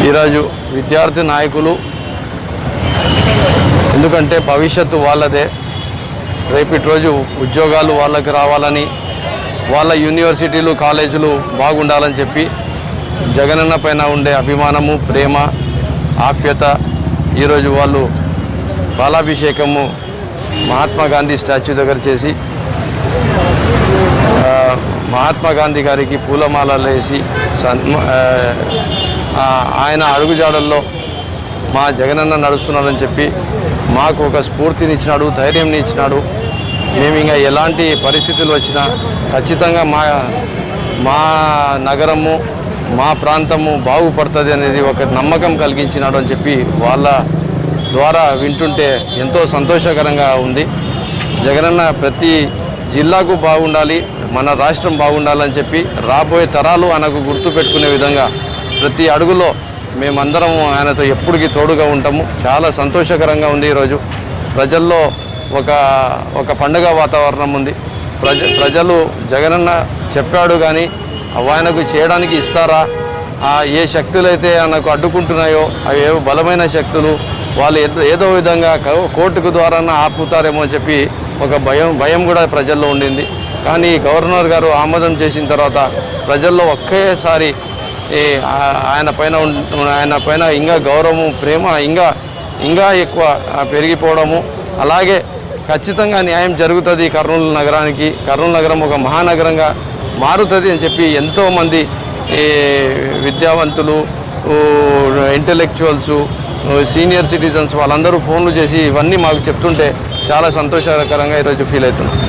ఈరోజు విద్యార్థి నాయకులు ఎందుకంటే భవిష్యత్తు వాళ్ళదే, రేపటి రోజు ఉద్యోగాలు వాళ్ళకి రావాలని, వాళ్ళ యూనివర్సిటీలు కాలేజీలు బాగుండాలని చెప్పి జగనన్న పైన ఉండే అభిమానము, ప్రేమ, ఆప్యత ఈరోజు వాళ్ళు పాలాభిషేకము మహాత్మా గాంధీ స్టాచ్యూ దగ్గర చేసి మహాత్మా గాంధీ గారికి పూలమాలలు వేసి ఆయన అడుగుజాడల్లో మా జగనన్న నడుస్తున్నాడని చెప్పి మాకు ఒక స్ఫూర్తినిచ్చినాడు, ధైర్యంని ఇచ్చినాడు. మేము ఇంకా ఎలాంటి పరిస్థితులు వచ్చినా ఖచ్చితంగా మా నగరము, మా ప్రాంతము బాగుపడుతుంది అనేది ఒక నమ్మకం కలిగించినాడు అని చెప్పి వాళ్ళ ద్వారా వింటుంటే ఎంతో సంతోషకరంగా ఉంది. జగనన్న ప్రతి జిల్లాకు బాగుండాలి, మన రాష్ట్రం బాగుండాలని చెప్పి రాబోయే తరాలు ఆయనకు గుర్తుపెట్టుకునే విధంగా ప్రతి అడుగులో మేమందరం ఆయనతో ఎప్పటికీ తోడుగా ఉంటాము. చాలా సంతోషకరంగా ఉంది. ఈరోజు ప్రజల్లో ఒక పండుగ వాతావరణం ఉంది. ప్రజలు జగనన్న చెప్పాడు కానీ ఆయనకు చేయడానికి ఇస్తారా, ఏ శక్తులు అయితే ఆయనకు అడ్డుకుంటున్నాయో అవి ఏవో బలమైన శక్తులు, వాళ్ళు ఏదో విధంగా కోర్టుకు ద్వారా ఆపుతారేమో అని చెప్పి ఒక భయం కూడా ప్రజల్లో ఉండింది. కానీ గవర్నర్ గారు ఆమోదం చేసిన తర్వాత ప్రజల్లో ఒకేసారి ఆయన పైన ఇంకా గౌరవము, ప్రేమ ఇంకా ఎక్కువ పెరిగిపోవడము, అలాగే ఖచ్చితంగా న్యాయం జరుగుతుంది కర్నూలు నగరానికి. కర్నూలు నగరం ఒక మహానగరంగా మారుతుంది అని చెప్పి ఎంతోమంది విద్యావంతులు, ఇంటెలెక్చువల్స్, సీనియర్ సిటిజన్స్ వాళ్ళందరూ ఫోన్లు చేసి ఇవన్నీ మాకు చెప్తుంటే చాలా సంతోషకరంగా ఈరోజు ఫీల్ అవుతున్నాం.